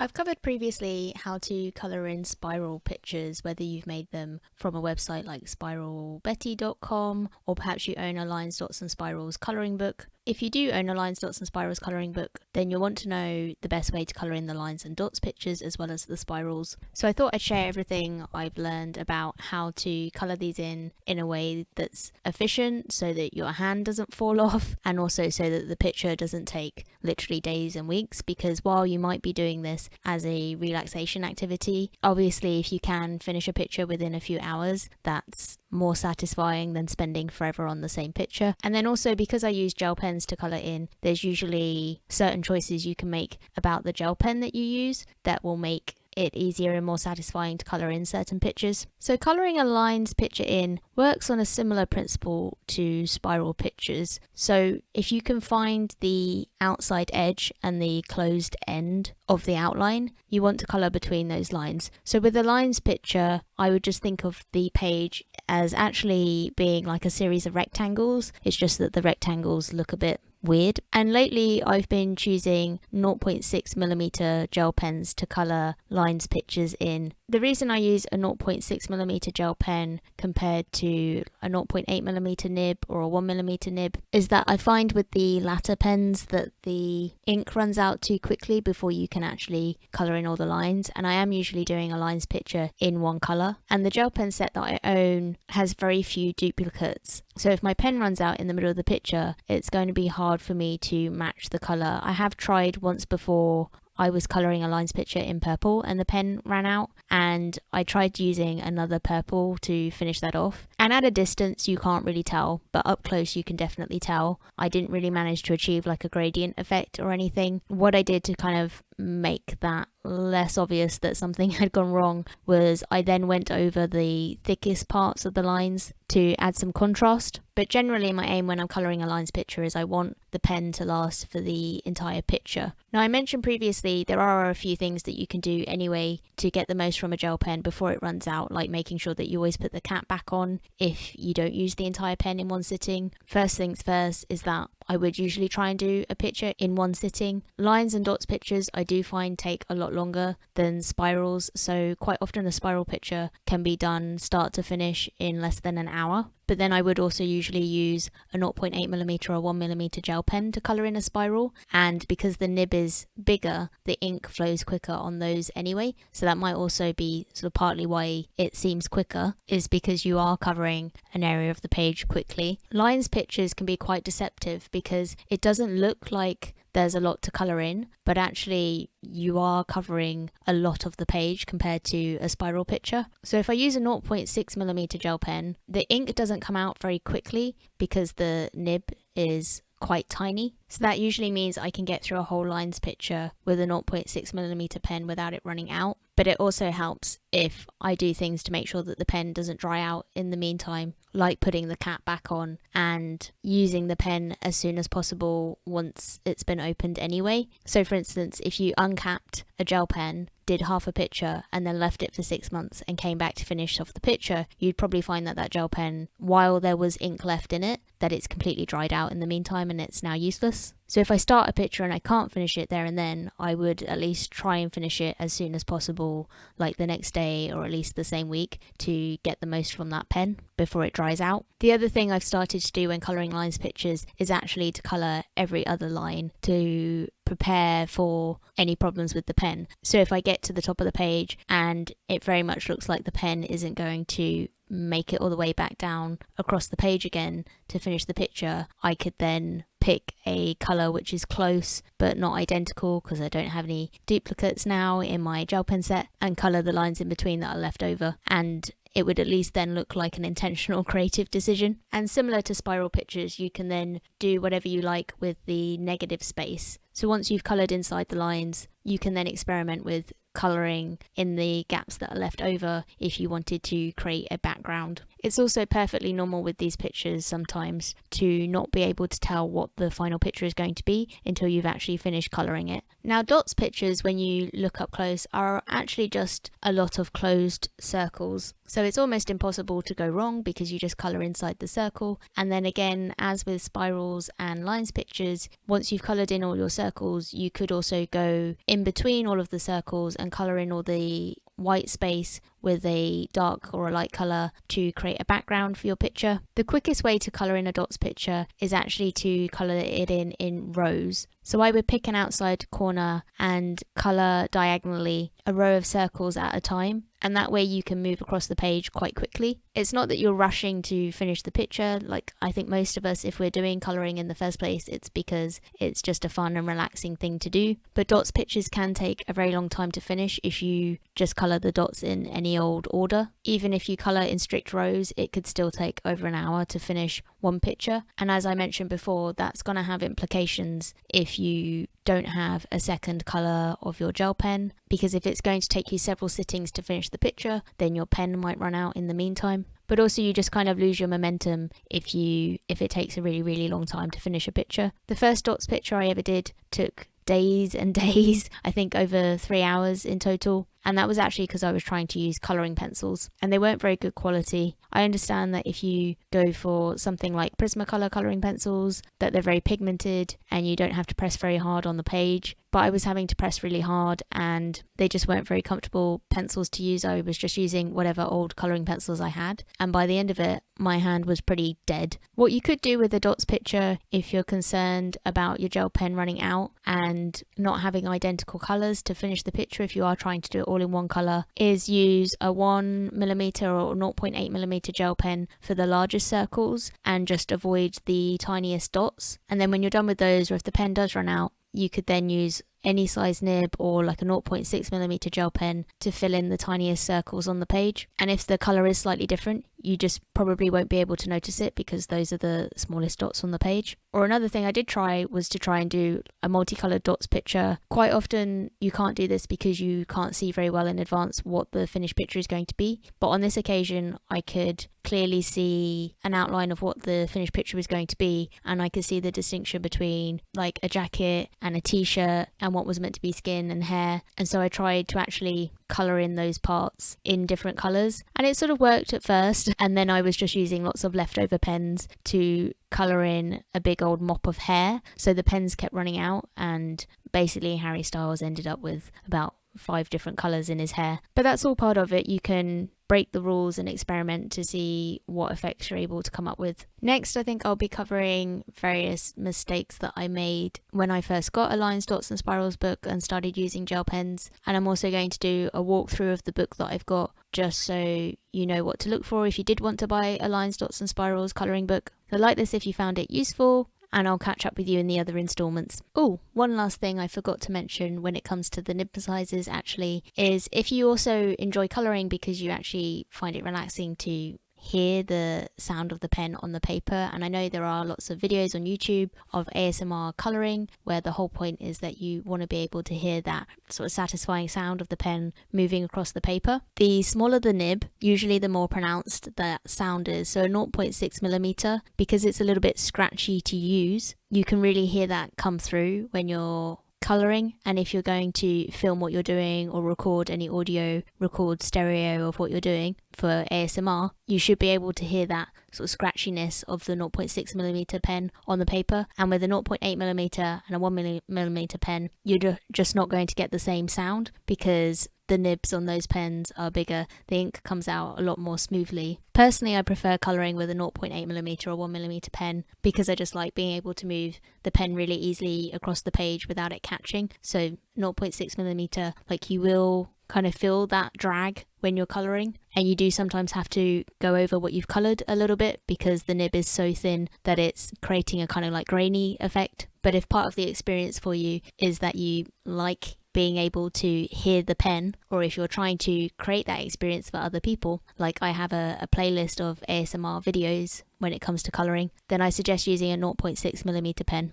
I've covered previously how to colour in spiral pictures, whether you've made them from a website like spiralbetty.com or perhaps you own a Lines, Dots and Spirals colouring book. If you do own a Lines, Dots and Spirals colouring book, then you'll want to know the best way to colour in the lines and dots pictures as well as the spirals. So I thought I'd share everything I've learned about how to colour these in a way that's efficient so that your hand doesn't fall off, and also so that the picture doesn't take literally days and weeks, because while you might be doing this as a relaxation activity, obviously if you can finish a picture within a few hours, that's more satisfying than spending forever on the same picture. And then also, because I use gel pens to colour in, there's usually certain choices you can make about the gel pen that you use that will make it easier and more satisfying to colour in certain pictures. So colouring a lines picture in works on a similar principle to spiral pictures. So if you can find the outside edge and the closed end of the outline, you want to colour between those lines. So with a lines picture, I would just think of the page as actually being like a series of rectangles. It's just that the rectangles look a bit weird. And lately I've been choosing 0.6mm gel pens to colour lines pictures in. The reason I use a 0.6mm gel pen compared to a 0.8mm nib or a 1mm nib is that I find with the latter pens that the ink runs out too quickly before you can actually colour in all the lines, and I am usually doing a lines picture in one colour. And the gel pen set that I own has very few duplicates, so if my pen runs out in the middle of the picture, it's going to be hard for me to match the colour. I have tried once before. I was colouring a lines picture in purple and the pen ran out, and I tried using another purple to finish that off. And at a distance you can't really tell, but up close you can definitely tell. I didn't really manage to achieve like a gradient effect or anything. What I did to kind of make that less obvious that something had gone wrong was I then went over the thickest parts of the lines to add some contrast. But generally my aim when I'm colouring a lines picture is I want the pen to last for the entire picture. Now, I mentioned previously there are a few things that you can do anyway to get the most from a gel pen before it runs out, like making sure that you always put the cap back on if you don't use the entire pen in one sitting. First things first is that I would usually try and do a picture in one sitting. Lines and dots pictures I do find take a lot longer than spirals, so quite often a spiral picture can be done start to finish in less than an hour. But then I would also usually use a 0.8mm or 1mm gel pen to colour in a spiral, and because the nib is bigger, the ink flows quicker on those anyway, so that might also be sort of partly why it seems quicker, is because you are covering an area of the page quickly. Lines pictures can be quite deceptive because it doesn't look like there's a lot to colour in, but actually you are covering a lot of the page compared to a spiral picture. So if I use a 0.6mm gel pen, the ink doesn't come out very quickly because the nib is quite tiny. So that usually means I can get through a whole lines picture with a 0.6mm pen without it running out. But it also helps if I do things to make sure that the pen doesn't dry out in the meantime, like putting the cap back on and using the pen as soon as possible once it's been opened anyway. So for instance, if you uncapped a gel pen, did half a picture and then left it for 6 months and came back to finish off the picture, you'd probably find that that gel pen, while there was ink left in it, that it's completely dried out in the meantime and it's now useless. So if I start a picture and I can't finish it there and then, I would at least try and finish it as soon as possible, like the next day or at least the same week, to get the most from that pen before it dries out. The other thing I've started to do when colouring lines pictures is actually to colour every other line to prepare for any problems with the pen. So if I get to the top of the page and it very much looks like the pen isn't going to make it all the way back down across the page again to finish the picture, I could then pick a colour which is close but not identical, because I don't have any duplicates now in my gel pen set, and colour the lines in between that are left over, and it would at least then look like an intentional creative decision. And similar to spiral pictures, you can then do whatever you like with the negative space. So once you've coloured inside the lines, you can then experiment with colouring in the gaps that are left over if you wanted to create a background. It's also perfectly normal with these pictures sometimes to not be able to tell what the final picture is going to be until you've actually finished colouring it. Now, dots pictures, when you look up close, are actually just a lot of closed circles. So it's almost impossible to go wrong because you just colour inside the circle. And then again, as with spirals and lines pictures, once you've coloured in all your circles, you could also go in between all of the circles and colour in all the white space with a dark or a light colour to create a background for your picture. The quickest way to colour in a dots picture is actually to colour it in rows. So I would pick an outside corner and colour diagonally a row of circles at a time, and that way you can move across the page quite quickly. It's not that you're rushing to finish the picture. Like, I think most of us, if we're doing colouring in the first place, it's because it's just a fun and relaxing thing to do. But dots pictures can take a very long time to finish if you just colour the dots in any old order. Even if you colour in strict rows, it could still take over an hour to finish one picture. And as I mentioned before, that's going to have implications if you don't have a second colour of your gel pen, because if it's going to take you several sittings to finish the picture, then your pen might run out in the meantime. But also you just kind of lose your momentum if it takes a really, really long time to finish a picture. The first dots picture I ever did took days and days, I think over 3 hours in total. And that was actually because I was trying to use colouring pencils and they weren't very good quality. I understand that if you go for something like Prismacolour colouring pencils, that they're very pigmented and you don't have to press very hard on the page. But I was having to press really hard and they just weren't very comfortable pencils to use. I was just using whatever old colouring pencils I had. And by the end of it, my hand was pretty dead. What you could do with a dots picture, if you're concerned about your gel pen running out and not having identical colours to finish the picture, if you are trying to do it all in one colour, is use a 1mm or 0.8mm gel pen for the largest circles and just avoid the tiniest dots. And then when you're done with those, or if the pen does run out, you could then use any size nib or like a 0.6mm gel pen to fill in the tiniest circles on the page. And if the colour is slightly different, you just probably won't be able to notice it because those are the smallest dots on the page. Or another thing I did try was to try and do a multicoloured dots picture. Quite often you can't do this because you can't see very well in advance what the finished picture is going to be. But on this occasion I could clearly see an outline of what the finished picture was going to be, and I could see the distinction between like a jacket and a t-shirt and what was meant to be skin and hair. And so I tried to actually colour in those parts in different colours, and it sort of worked at first, and then I was just using lots of leftover pens to colour in a big old mop of hair, so the pens kept running out and basically Harry Styles ended up with about 5 different colours in his hair. But that's all part of it. You can break the rules and experiment to see what effects you're able to come up with. Next, I think I'll be covering various mistakes that I made when I first got a lines, dots and spirals book and started using gel pens. And I'm also going to do a walkthrough of the book that I've got, just so you know what to look for if you did want to buy a lines, dots and spirals colouring book. So like this if you found it useful, and I'll catch up with you in the other instalments. Oh, one last thing I forgot to mention when it comes to the nib sizes actually is if you also enjoy colouring because you actually find it relaxing to hear the sound of the pen on the paper, and I know there are lots of videos on YouTube of ASMR colouring where the whole point is that you want to be able to hear that sort of satisfying sound of the pen moving across the paper. The smaller the nib, usually the more pronounced that sound is. So 0.6mm, because it's a little bit scratchy to use, you can really hear that come through when you're colouring. And if you're going to film what you're doing or record any audio, record stereo of what you're doing for ASMR, you should be able to hear that sort of scratchiness of the 0.6mm pen on the paper. And with a 0.8mm and a 1mm pen, you're just not going to get the same sound because the nibs on those pens are bigger. The ink comes out a lot more smoothly. Personally, I prefer colouring with a 0.8mm or 1mm pen because I just like being able to move the pen really easily across the page without it catching. So 0.6mm, like you will kind of feel that drag when you're colouring, and you do sometimes have to go over what you've coloured a little bit because the nib is so thin that it's creating a kind of like grainy effect. But if part of the experience for you is that you like being able to hear the pen, or if you're trying to create that experience for other people, like I have a playlist of ASMR videos when it comes to colouring, then I suggest using a 0.6mm pen.